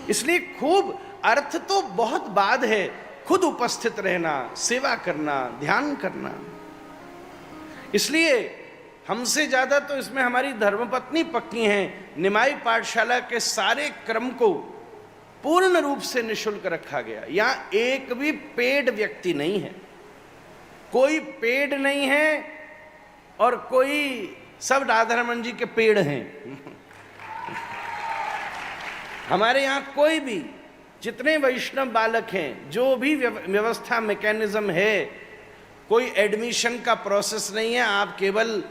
इसलिए खूब, अर्थ तो बहुत बाद है, खुद उपस्थित रहना, सेवा करना, ध्यान करना। इसलिए हमसे ज्यादा तो इसमें हमारी धर्मपत्नी पक्की हैं। निमाई पाठशाला के सारे क्रम को पूर्ण रूप से निःशुल्क रखा गया। यहां एक भी पेड व्यक्ति नहीं है, कोई पेड नहीं है और कोई, सब राधारमण जी के पेड़ हैं। हमारे यहां कोई भी, जितने वैष्णव बालक हैं, जो भी व्यवस्था मैकेनिज्म है, कोई एडमिशन का प्रोसेस नहीं है। आप केवल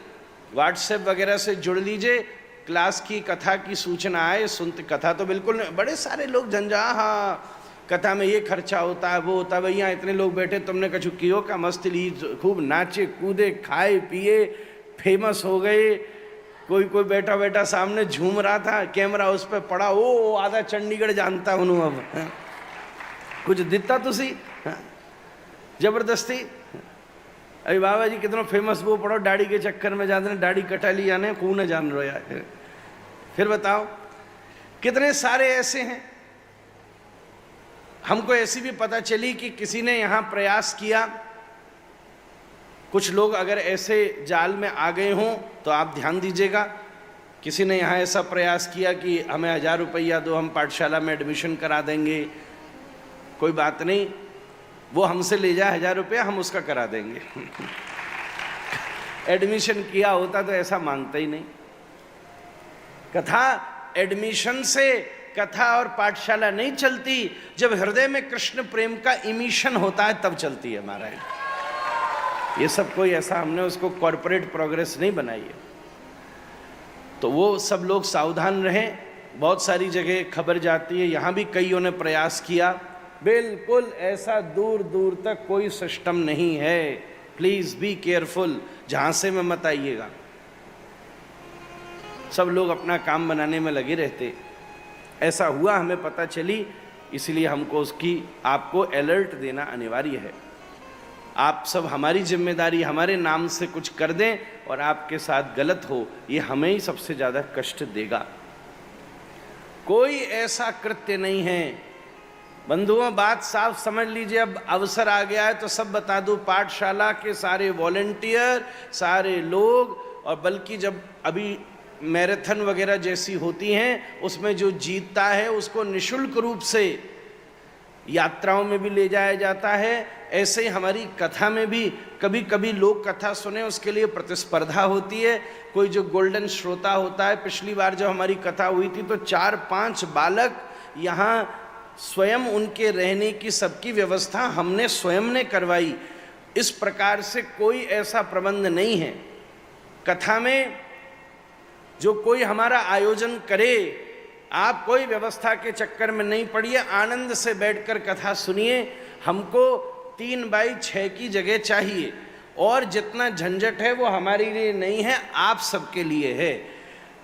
व्हाट्सएप वगैरह से जुड़ लीजिए, क्लास की कथा की सूचना आए, सुनते, कथा तो बिल्कुल, बड़े सारे लोग झंझा, हाँ कथा में ये खर्चा होता है, वो होता है, भैया इतने लोग बैठे, तुमने कछु कियो का, मस्त ली, खूब नाचे कूदे, खाए पिए, फेमस हो गए। कोई कोई बैठा बैठा सामने झूम रहा था, कैमरा उस पर पड़ा, ओ आधा चंडीगढ़ जानता हूँ अब, कुछ दिता तुसी जबरदस्ती। अरे बाबा जी कितना फेमस वो पढ़ो, दाढ़ी के चक्कर में जाते, दाढ़ी कटा ली जाने को न जान रो यार। फिर बताओ कितने सारे ऐसे हैं। हमको ऐसी भी पता चली कि किसी ने यहाँ प्रयास किया, कुछ लोग अगर ऐसे जाल में आ गए हों तो आप ध्यान दीजिएगा। किसी ने यहाँ ऐसा प्रयास किया कि हमें 1000 रुपया दो, हम पाठशाला में एडमिशन करा देंगे। कोई बात नहीं, वो हमसे ले जाए 1000 रुपया, हम उसका करा देंगे। एडमिशन किया होता तो ऐसा मांगता ही नहीं। कथा एडमिशन से कथा और पाठशाला नहीं चलती, जब हृदय में कृष्ण प्रेम का इमिशन होता है तब चलती है महाराज। ये सब कोई ऐसा हमने उसको कॉर्पोरेट प्रोग्रेस नहीं बनाई है। तो वो सब लोग सावधान रहें। बहुत सारी जगह खबर जाती है, यहाँ भी कईयों ने प्रयास किया, बिल्कुल ऐसा दूर दूर तक कोई सिस्टम नहीं है। प्लीज बी केयरफुल, झांसे में मत आइएगा। सब लोग अपना काम बनाने में लगे रहते। ऐसा हुआ, हमें पता चली, इसलिए हमको उसकी, आपको अलर्ट देना अनिवार्य है। आप सब, हमारी जिम्मेदारी, हमारे नाम से कुछ कर दें और आपके साथ गलत हो, ये हमें ही सबसे ज़्यादा कष्ट देगा। कोई ऐसा कृत्य नहीं है बंधुओं, बात साफ समझ लीजिए। अब अवसर आ गया है तो सब बता दूं, पाठशाला के सारे वॉलंटियर, सारे लोग, और बल्कि जब अभी मैराथन वगैरह जैसी होती हैं, उसमें जो जीतता है उसको निःशुल्क रूप से यात्राओं में भी ले जाया जाता है। ऐसे ही हमारी कथा में भी कभी कभी लोग कथा सुने, उसके लिए प्रतिस्पर्धा होती है। कोई जो गोल्डन श्रोता होता है, पिछली बार जब हमारी कथा हुई थी तो 4-5 बालक यहाँ, स्वयं उनके रहने की सबकी व्यवस्था हमने स्वयं ने करवाई। इस प्रकार से कोई ऐसा प्रबंध नहीं है। कथा में जो कोई हमारा आयोजन करे, आप कोई व्यवस्था के चक्कर में नहीं पड़िए, आनंद से बैठकर कथा सुनिए। हमको 3x6 की जगह चाहिए, और जितना झंझट है वो हमारे लिए नहीं है, आप सबके लिए है।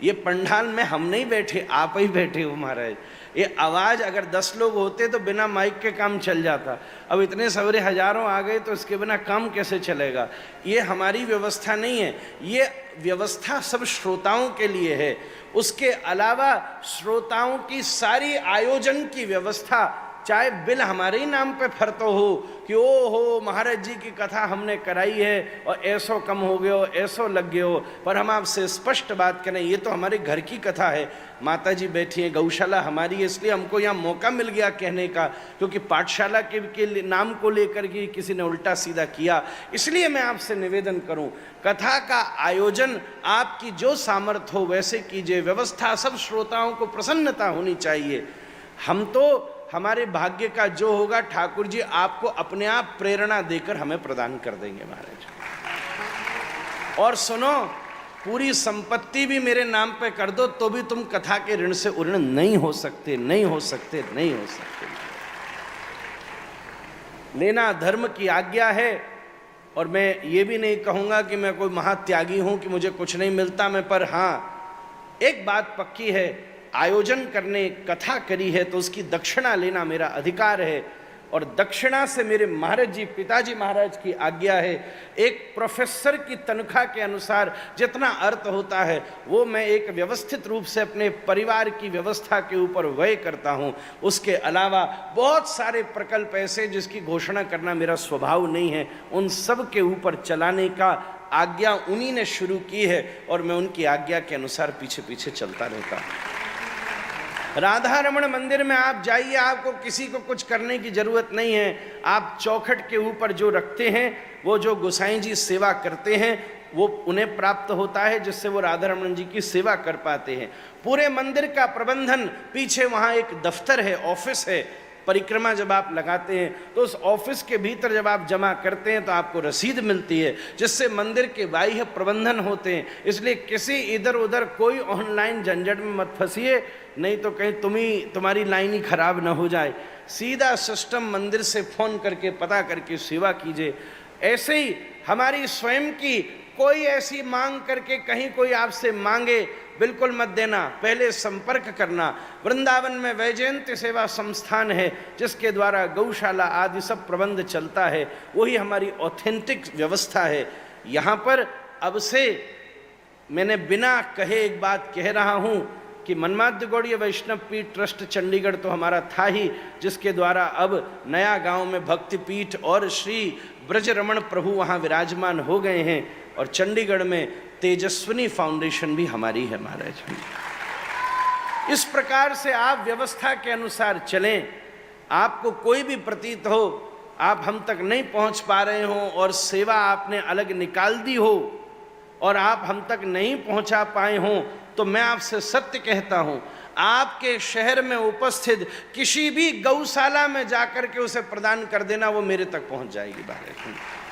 ये पंडाल में हम नहीं बैठे, आप ही बैठे हो महाराज। ये आवाज़ अगर 10 लोग होते तो बिना माइक के काम चल जाता। अब इतने सवेरे हजारों आ गए तो इसके बिना काम कैसे चलेगा। ये हमारी व्यवस्था नहीं है, ये व्यवस्था सब श्रोताओं के लिए है। उसके अलावा श्रोताओं की सारी आयोजन की व्यवस्था, चाहे बिल हमारे ही नाम पे फरतो हो कि ओ हो महाराज जी की कथा हमने कराई है और ऐसो कम हो गयो, ऐसो लग गयो, पर हम आपसे स्पष्ट बात करें, ये तो हमारे घर की कथा है। माता जी बैठी हैं, गौशाला हमारी है, इसलिए हमको यहाँ मौका मिल गया कहने का, क्योंकि पाठशाला के नाम को लेकर के किसी ने उल्टा सीधा किया। इसलिए मैं आपसे निवेदन करूं, कथा का आयोजन आपकी जो सामर्थ्य हो वैसे कीजिए। व्यवस्था सब श्रोताओं को प्रसन्नता होनी चाहिए। हम तो, हमारे भाग्य का जो होगा ठाकुर जी आपको अपने आप प्रेरणा देकर हमें प्रदान कर देंगे महाराज। और सुनो, पूरी संपत्ति भी मेरे नाम पे कर दो तो भी तुम कथा के ऋण से उऋण नहीं हो सकते, नहीं हो सकते, नहीं हो सकते। लेना धर्म की आज्ञा है। और मैं ये भी नहीं कहूँगा कि मैं कोई महात्यागी हूँ कि मुझे कुछ नहीं मिलता मैं, पर हाँ एक बात पक्की है, आयोजन करने, कथा करी है तो उसकी दक्षिणा लेना मेरा अधिकार है। और दक्षिणा से मेरे महाराज जी पिताजी महाराज की आज्ञा है, एक प्रोफेसर की तनख्वाह के अनुसार जितना अर्थ होता है वो मैं एक व्यवस्थित रूप से अपने परिवार की व्यवस्था के ऊपर व्यय करता हूँ। उसके अलावा बहुत सारे प्रकल्प ऐसे जिसकी घोषणा करना मेरा स्वभाव नहीं है, उन सब के ऊपर चलाने का आज्ञा उन्हीं ने शुरू की है और मैं उनकी आज्ञा के अनुसार पीछे पीछे चलता रहता हूँ। राधा रमण मंदिर में आप जाइए, आपको किसी को कुछ करने की जरूरत नहीं है। आप चौखट के ऊपर जो रखते हैं वो जो गोसाई जी सेवा करते हैं वो उन्हें प्राप्त होता है, जिससे वो राधा रमण जी की सेवा कर पाते हैं। पूरे मंदिर का प्रबंधन, पीछे वहाँ एक दफ्तर है, ऑफिस है, परिक्रमा जब आप लगाते हैं तो उस ऑफिस के भीतर जब आप जमा करते हैं तो आपको रसीद मिलती है, जिससे मंदिर के बाह्य प्रबंधन होते हैं। इसलिए किसी इधर उधर कोई ऑनलाइन झंझट में मत फंसिए, नहीं तो कहीं तुम्हारी लाइन ही खराब ना हो जाए। सीधा सिस्टम मंदिर से फ़ोन करके पता करके सेवा कीजिए। ऐसे ही हमारी स्वयं की कोई ऐसी मांग करके कहीं कोई आपसे मांगे, बिल्कुल मत देना, पहले संपर्क करना। वृंदावन में वैजयंती सेवा संस्थान है जिसके द्वारा गौशाला आदि सब प्रबंध चलता है, वही हमारी ऑथेंटिक व्यवस्था है। यहाँ पर अब से मैंने बिना कहे एक बात कह रहा हूँ कि मनमाद्य गौड़ीय वैष्णव पीठ ट्रस्ट चंडीगढ़ तो हमारा था ही, जिसके द्वारा अब नया गांव में भक्ति पीठ और श्री ब्रजरमण प्रभु वहाँ विराजमान हो गए हैं, और चंडीगढ़ में तेजस्विनी फाउंडेशन भी हमारी है महाराज जी। इस प्रकार से आप व्यवस्था के अनुसार चलें। आपको कोई भी प्रतीत हो आप हम तक नहीं पहुंच पा रहे हो और सेवा आपने अलग निकाल दी हो और आप हम तक नहीं पहुंचा पाए हो, तो मैं आपसे सत्य कहता हूं, आपके शहर में उपस्थित किसी भी गौशाला में जाकर के उसे प्रदान कर देना, वो मेरे तक पहुंच जाएगी महाराज।